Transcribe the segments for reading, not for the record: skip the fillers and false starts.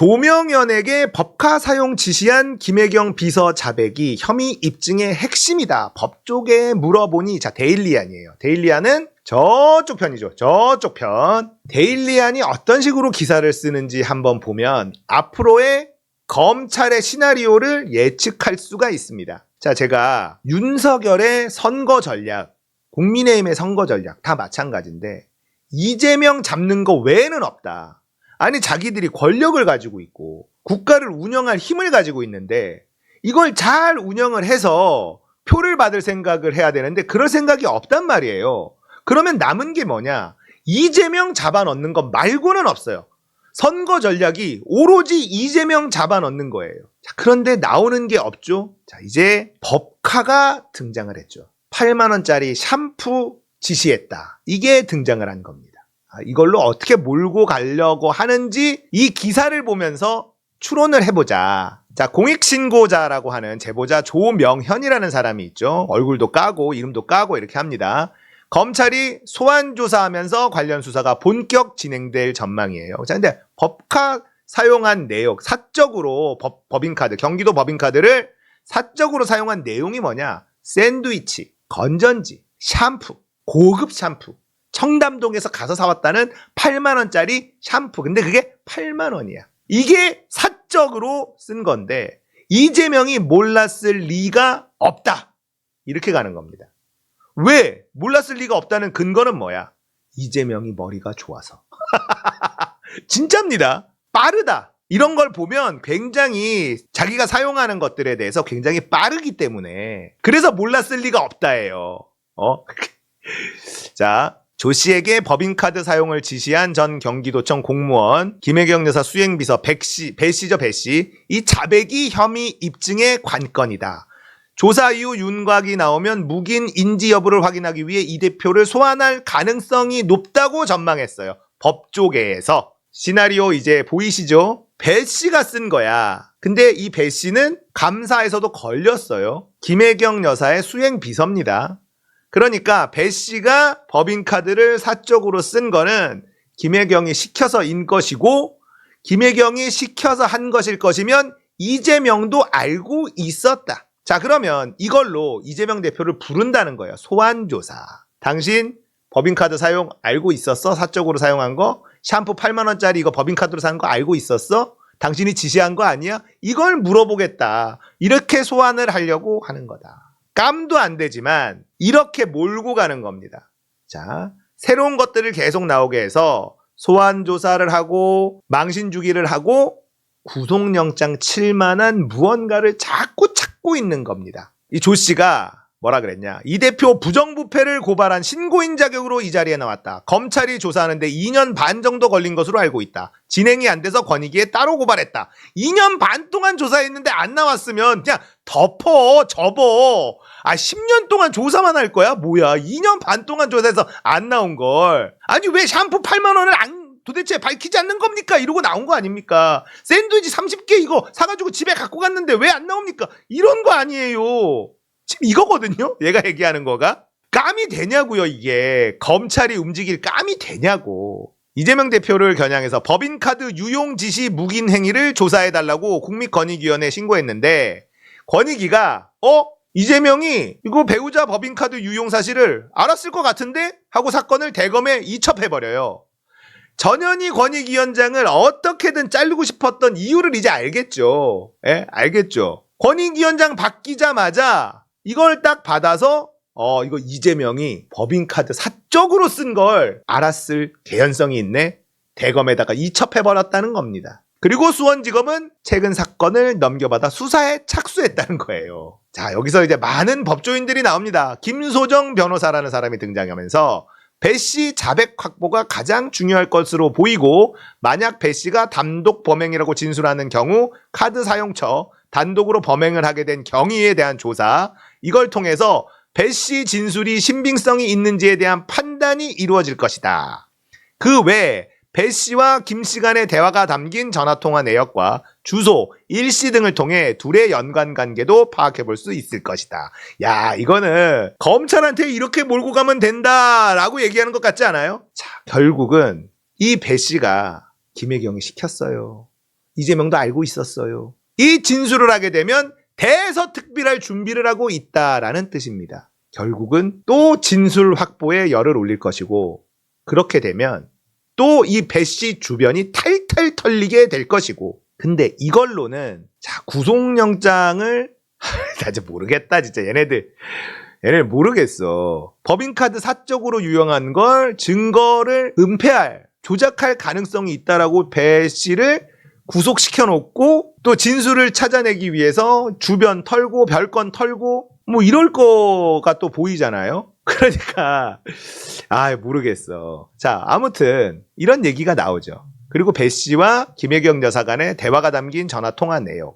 조명연에게 법카 사용 지시한 김혜경 비서 자백이 혐의 입증의 핵심이다. 법조계에 물어보니, 자, 데일리안이에요. 데일리안은 저쪽 편이죠. 저쪽 편. 데일리안이 어떤 식으로 기사를 쓰는지 한번 보면 앞으로의 검찰의 시나리오를 예측할 수가 있습니다. 자, 제가 윤석열의 선거 전략, 국민의힘의 선거 전략 다 마찬가지인데 이재명 잡는 거 외에는 없다. 아니, 자기들이 권력을 가지고 있고 국가를 운영할 힘을 가지고 있는데 이걸 잘 운영을 해서 표를 받을 생각을 해야 되는데 그럴 생각이 없단 말이에요. 그러면 남은 게 뭐냐? 이재명 잡아넣는 것 말고는 없어요. 선거 전략이 오로지 이재명 잡아넣는 거예요. 자, 그런데 나오는 게 없죠. 자, 이제 법카가 등장을 했죠. 8만 원짜리 샴푸 지시했다. 이게 등장을 한 겁니다. 이걸로 어떻게 몰고 가려고 하는지 이 기사를 보면서 추론을 해보자. 자, 공익신고자라고 하는 제보자 조명현이라는 사람이 있죠. 얼굴도 까고 이름도 까고 이렇게 합니다. 검찰이 소환조사하면서 관련 수사가 본격 진행될 전망이에요. 자, 근데 법카 사용한 내용, 사적으로 법인카드, 경기도 법인카드를 사적으로 사용한 내용이 뭐냐? 샌드위치, 건전지, 샴푸, 고급 샴푸. 청담동에서 가서 사왔다는 8만 원짜리 샴푸. 근데 그게 8만 원이야. 이게 사적으로 쓴 건데 이재명이 몰랐을 리가 없다. 이렇게 가는 겁니다. 왜? 몰랐을 리가 없다는 근거는 뭐야? 이재명이 머리가 좋아서. 진짜입니다. 빠르다. 이런 걸 보면 굉장히 자기가 사용하는 것들에 대해서 굉장히 빠르기 때문에 그래서 몰랐을 리가 없다예요. 자, 조 씨에게 법인카드 사용을 지시한 전 경기도청 공무원 김혜경 여사 수행비서 배씨죠, 배씨. 이 자백이 혐의 입증의 관건이다. 조사 이후 윤곽이 나오면 묵인 인지 여부를 확인하기 위해 이 대표를 소환할 가능성이 높다고 전망했어요. 법조계에서. 시나리오 이제 보이시죠? 배씨가 쓴 거야. 근데 이 배씨는 감사에서도 걸렸어요. 김혜경 여사의 수행비서입니다. 그러니까 배씨가 법인카드를 사적으로 쓴 거는 김혜경이 시켜서인 것이고 김혜경이 시켜서 한 것일 것이면 이재명도 알고 있었다. 자, 그러면 이걸로 이재명 대표를 부른다는 거예요. 소환조사. 당신 법인카드 사용 알고 있었어? 사적으로 사용한 거? 샴푸 8만 원짜리 이거 법인카드로 산 거 알고 있었어? 당신이 지시한 거 아니야? 이걸 물어보겠다. 이렇게 소환을 하려고 하는 거다. 깜도 안 되지만 이렇게 몰고 가는 겁니다. 자, 새로운 것들을 계속 나오게 해서 소환 조사를 하고 망신 주기를 하고 구속영장 칠 만한 무언가를 자꾸 찾고 있는 겁니다. 이 조 씨가 뭐라 그랬냐? 이 대표 부정부패를 고발한 신고인 자격으로 이 자리에 나왔다. 검찰이 조사하는데 2년 반 정도 걸린 것으로 알고 있다. 진행이 안 돼서 권익위에 따로 고발했다. 2년 반 동안 조사했는데 안 나왔으면 그냥 덮어, 접어. 10년 동안 조사만 할 거야? 뭐야? 2년 반 동안 조사해서 안 나온 걸. 아니, 왜 샴푸 8만 원을 도대체 밝히지 않는 겁니까? 이러고 나온 거 아닙니까? 샌드위치 30개 이거 사가지고 집에 갖고 갔는데 왜 안 나옵니까? 이런 거 아니에요. 지금 이거거든요? 얘가 얘기하는 거가. 깜이 되냐고요, 이게. 검찰이 움직일 깜이 되냐고. 이재명 대표를 겨냥해서 법인카드 유용 지시 묵인 행위를 조사해달라고 국민권익위원회에 신고했는데 권익위가 이재명이 이거 배우자 법인카드 유용 사실을 알았을 것 같은데? 하고 사건을 대검에 이첩해버려요. 전현희 권익위원장을 어떻게든 자르고 싶었던 이유를 이제 알겠죠. 예? 알겠죠. 권익위원장 바뀌자마자 이걸 딱 받아서 이거 이재명이 법인카드 사적으로 쓴 걸 알았을 개연성이 있네. 대검에다가 이첩해버렸다는 겁니다. 그리고 수원지검은 최근 사건을 넘겨받아 수사에 착수했다는 거예요. 자, 여기서 이제 많은 법조인들이 나옵니다. 김소정 변호사라는 사람이 등장하면서 배씨 자백 확보가 가장 중요할 것으로 보이고 만약 배씨가 단독 범행이라고 진술하는 경우 카드 사용처 단독으로 범행을 하게 된 경위에 대한 조사, 이걸 통해서 배씨 진술이 신빙성이 있는지에 대한 판단이 이루어질 것이다. 그 외에 배씨와 김씨 간의 대화가 담긴 전화통화 내역과 주소, 일시 등을 통해 둘의 연관관계도 파악해볼 수 있을 것이다. 야, 이거는 검찰한테 이렇게 몰고 가면 된다라고 얘기하는 것 같지 않아요? 자, 결국은 이 배씨가 김혜경이 시켰어요. 이재명도 알고 있었어요. 이 진술을 하게 되면 대서특필할 준비를 하고 있다라는 뜻입니다. 결국은 또 진술 확보에 열을 올릴 것이고, 그렇게 되면 또 이 배씨 주변이 탈탈 털리게 될 것이고, 근데 이걸로는 자 구속영장을 나 이제 모르겠다 진짜 얘네들 모르겠어. 법인카드 사적으로 유용한 걸 증거를 은폐할 조작할 가능성이 있다라고 배씨를 구속시켜 놓고 또 진술을 찾아내기 위해서 주변 털고 별건 털고 뭐 이럴 거가 또 보이잖아요. 그러니까 모르겠어. 자, 아무튼 이런 얘기가 나오죠. 그리고 배씨와 김혜경 여사 간의 대화가 담긴 전화통화 내용,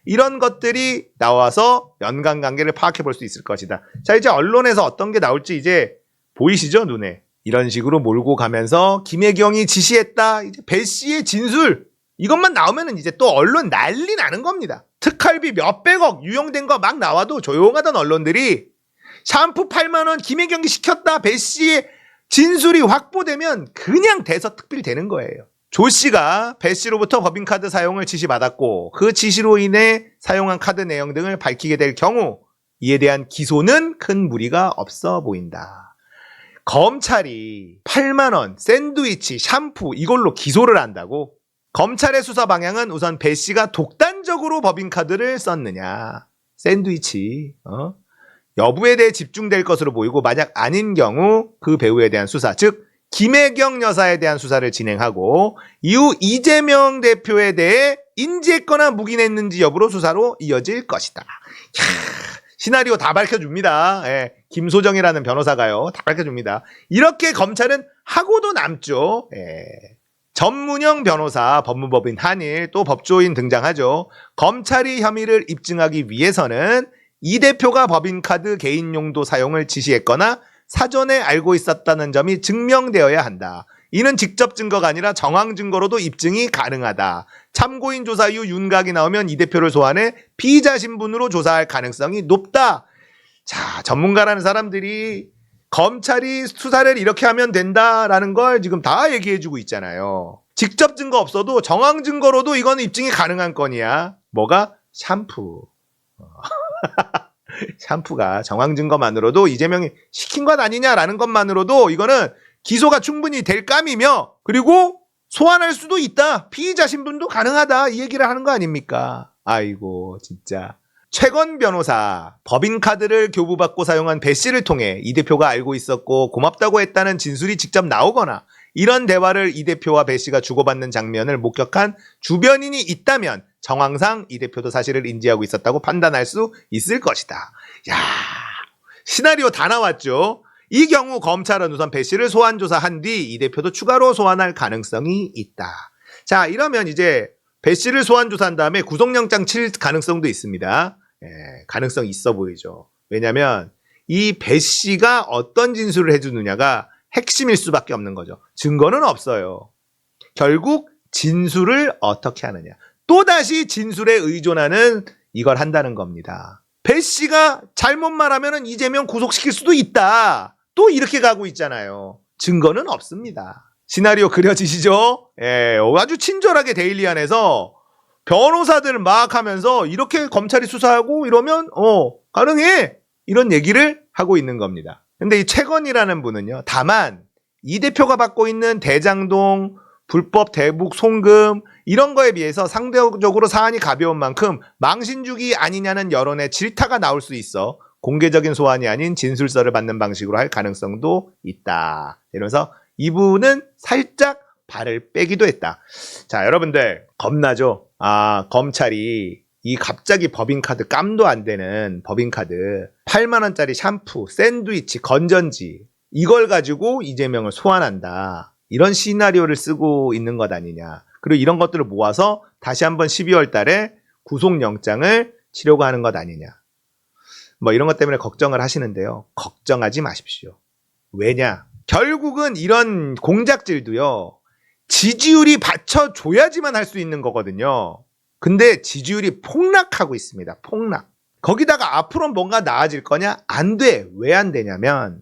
이런 것들이 나와서 연관관계를 파악해 볼 수 있을 것이다. 자, 이제 언론에서 어떤 게 나올지 이제 보이시죠, 눈에. 이런 식으로 몰고 가면서 김혜경이 지시했다, 이제 배씨의 진술, 이것만 나오면 이제 또 언론 난리 나는 겁니다. 특활비 몇백억 유용된 거 막 나와도 조용하던 언론들이 샴푸 8만 원 김혜경이 시켰다, 배씨의 진술이 확보되면 그냥 대서특필 되는 거예요. 조 씨가 배 씨로부터 법인카드 사용을 지시받았고 그 지시로 인해 사용한 카드 내용 등을 밝히게 될 경우 이에 대한 기소는 큰 무리가 없어 보인다. 검찰이 8만 원 샌드위치, 샴푸 이걸로 기소를 한다고? 검찰의 수사 방향은 우선 배 씨가 독단적으로 법인카드를 썼느냐, 샌드위치 여부에 대해 집중될 것으로 보이고, 만약 아닌 경우 그 배우에 대한 수사, 즉 김혜경 여사에 대한 수사를 진행하고 이후 이재명 대표에 대해 인지했거나 묵인했는지 여부로 수사로 이어질 것이다. 시나리오 다 밝혀줍니다. 예, 김소정이라는 변호사가요, 다 밝혀줍니다. 이렇게 검찰은 하고도 남죠. 예. 전문형 변호사, 법무법인 한일, 또 법조인 등장하죠. 검찰이 혐의를 입증하기 위해서는 이 대표가 법인카드 개인용도 사용을 지시했거나 사전에 알고 있었다는 점이 증명되어야 한다. 이는 직접 증거가 아니라 정황 증거로도 입증이 가능하다. 참고인 조사 이후 윤곽이 나오면 이 대표를 소환해 피의자 신분으로 조사할 가능성이 높다. 자, 전문가라는 사람들이 검찰이 수사를 이렇게 하면 된다라는 걸 지금 다 얘기해주고 있잖아요. 직접 증거 없어도 정황 증거로도 이건 입증이 가능한 건이야. 뭐가? 샴푸. 샴푸가 정황 증거만으로도 이재명이 시킨 것 아니냐라는 것만으로도 이거는 기소가 충분히 될 감이며, 그리고 소환할 수도 있다, 피의자 신분도 가능하다, 이 얘기를 하는 거 아닙니까? 아이고 진짜. 최건 변호사, 법인카드를 교부받고 사용한 배 씨를 통해 이 대표가 알고 있었고 고맙다고 했다는 진술이 직접 나오거나 이런 대화를 이 대표와 배 씨가 주고받는 장면을 목격한 주변인이 있다면 정황상 이 대표도 사실을 인지하고 있었다고 판단할 수 있을 것이다. 야, 시나리오 다 나왔죠. 이 경우 검찰은 우선 배 씨를 소환 조사한 뒤 이 대표도 추가로 소환할 가능성이 있다. 자, 이러면 이제 배 씨를 소환 조사한 다음에 구속영장 칠 가능성도 있습니다. 예, 가능성이 있어 보이죠. 왜냐하면 이 배 씨가 어떤 진술을 해주느냐가 핵심일 수밖에 없는 거죠. 증거는 없어요. 결국 진술을 어떻게 하느냐, 또다시 진술에 의존하는 이걸 한다는 겁니다. 배 씨가 잘못 말하면 이재명 구속시킬 수도 있다, 또 이렇게 가고 있잖아요. 증거는 없습니다. 시나리오 그려지시죠? 예, 아주 친절하게 데일리안에서 변호사들 막 하면서 이렇게 검찰이 수사하고 이러면 가능해, 이런 얘기를 하고 있는 겁니다. 근데 이 최건이라는 분은요, 다만 이 대표가 받고 있는 대장동, 불법 대북 송금 이런 거에 비해서 상대적으로 사안이 가벼운 만큼 망신주기 아니냐는 여론의 질타가 나올 수 있어 공개적인 소환이 아닌 진술서를 받는 방식으로 할 가능성도 있다. 이러면서 이분은 살짝 발을 빼기도 했다. 자, 여러분들 겁나죠? 검찰이 이 갑자기 법인카드, 깜도 안 되는 법인카드 8만 원짜리 샴푸, 샌드위치, 건전지 이걸 가지고 이재명을 소환한다, 이런 시나리오를 쓰고 있는 것 아니냐. 그리고 이런 것들을 모아서 다시 한번 12월 달에 구속영장을 치려고 하는 것 아니냐. 뭐 이런 것 때문에 걱정을 하시는데요. 걱정하지 마십시오. 왜냐? 결국은 이런 공작질도요, 지지율이 받쳐줘야지만 할 수 있는 거거든요. 근데 지지율이 폭락하고 있습니다. 폭락. 거기다가 앞으로 뭔가 나아질 거냐? 안 돼. 왜 안 되냐면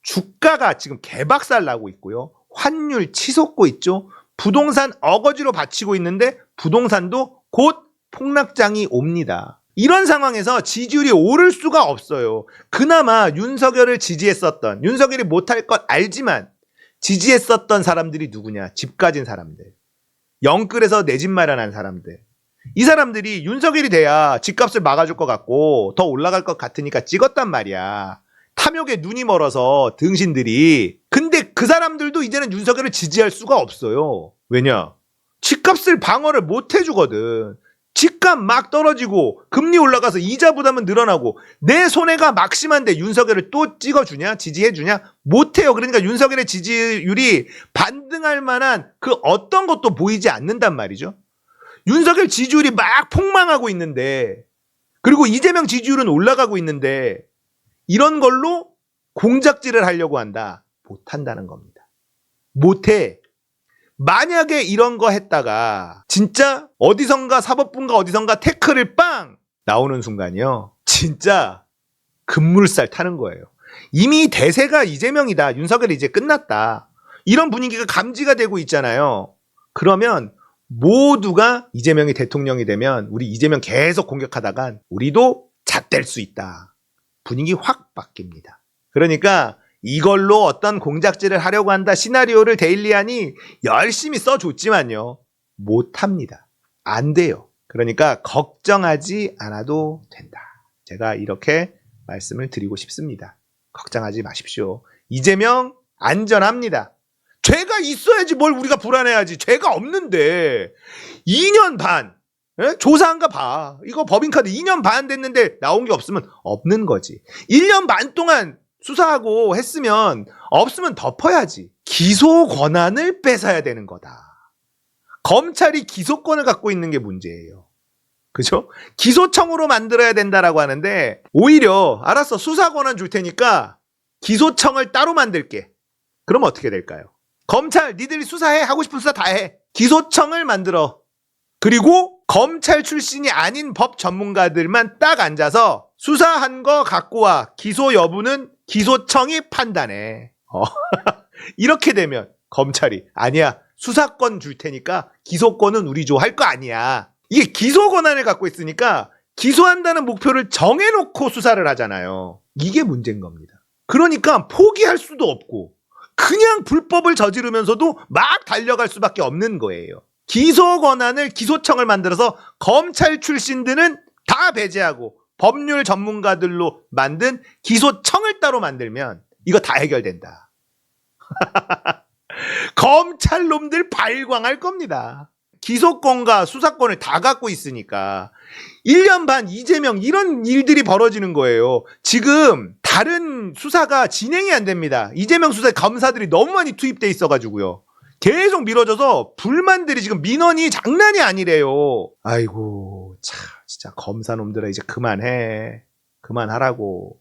주가가 지금 개박살 나고 있고요. 환율 치솟고 있죠. 부동산 어거지로 받치고 있는데 부동산도 곧 폭락장이 옵니다. 이런 상황에서 지지율이 오를 수가 없어요. 그나마 윤석열을 지지했었던, 윤석열이 못할 것 알지만 지지했었던 사람들이 누구냐? 집 가진 사람들. 영끌에서 내 집 마련한 사람들. 이 사람들이 윤석열이 돼야 집값을 막아줄 것 같고 더 올라갈 것 같으니까 찍었단 말이야. 탐욕에 눈이 멀어서 등신들이. 근데 그 사람들도 이제는 윤석열을 지지할 수가 없어요. 왜냐? 집값을 방어를 못 해주거든. 집값 막 떨어지고 금리 올라가서 이자 부담은 늘어나고 내 손해가 막심한데 윤석열을 또 찍어주냐? 지지해주냐? 못해요. 그러니까 윤석열의 지지율이 반등할 만한 그 어떤 것도 보이지 않는단 말이죠. 윤석열 지지율이 막 폭망하고 있는데, 그리고 이재명 지지율은 올라가고 있는데 이런 걸로 공작질을 하려고 한다. 못한다는 겁니다. 못해. 만약에 이런 거 했다가 진짜 어디선가 사법부인가 어디선가 태클을 빵 나오는 순간이요. 진짜 급물살 타는 거예요. 이미 대세가 이재명이다. 윤석열이 이제 끝났다. 이런 분위기가 감지가 되고 있잖아요. 그러면 모두가 이재명이 대통령이 되면 우리 이재명 계속 공격하다간 우리도 잣될 수 있다. 분위기 확 바뀝니다. 그러니까 이걸로 어떤 공작질을 하려고 한다 시나리오를 데일리안이 열심히 써줬지만요. 못합니다. 안 돼요. 그러니까 걱정하지 않아도 된다. 제가 이렇게 말씀을 드리고 싶습니다. 걱정하지 마십시오. 이재명 안전합니다. 죄가 있어야지 뭘 우리가 불안해하지. 죄가 없는데 2년 반 조사한가 봐. 이거 법인카드 2년 반 됐는데 나온 게 없으면 없는 거지. 1년 반 동안 수사하고 했으면 없으면 덮어야지. 기소 권한을 뺏어야 되는 거다. 검찰이 기소권을 갖고 있는 게 문제예요. 그죠? 기소청으로 만들어야 된다라고 하는데 오히려 알았어. 수사 권한 줄 테니까 기소청을 따로 만들게. 그럼 어떻게 될까요? 검찰 니들이 수사해. 하고 싶은 수사 다 해. 기소청을 만들어. 그리고 검찰 출신이 아닌 법 전문가들만 딱 앉아서 수사한 거 갖고 와. 기소 여부는 기소청이 판단해. 이렇게 되면 검찰이 아니야. 수사권 줄 테니까 기소권은 우리 줘. 할 거 아니야. 이게 기소 권한을 갖고 있으니까 기소한다는 목표를 정해놓고 수사를 하잖아요. 이게 문제인 겁니다. 그러니까 포기할 수도 없고 그냥 불법을 저지르면서도 막 달려갈 수밖에 없는 거예요. 기소 권한을 기소청을 만들어서 검찰 출신들은 다 배제하고 법률 전문가들로 만든 기소청을 따로 만들면 이거 다 해결된다. 검찰 놈들 발광할 겁니다. 기소권과 수사권을 다 갖고 있으니까 1년 반 이재명 이런 일들이 벌어지는 거예요. 지금 다른 수사가 진행이 안 됩니다. 이재명 수사에 검사들이 너무 많이 투입돼 있어가지고요. 계속 미뤄져서 불만들이 지금 민원이 장난이 아니래요. 아이고 참 진짜 검사 놈들아 이제 그만해. 그만하라고.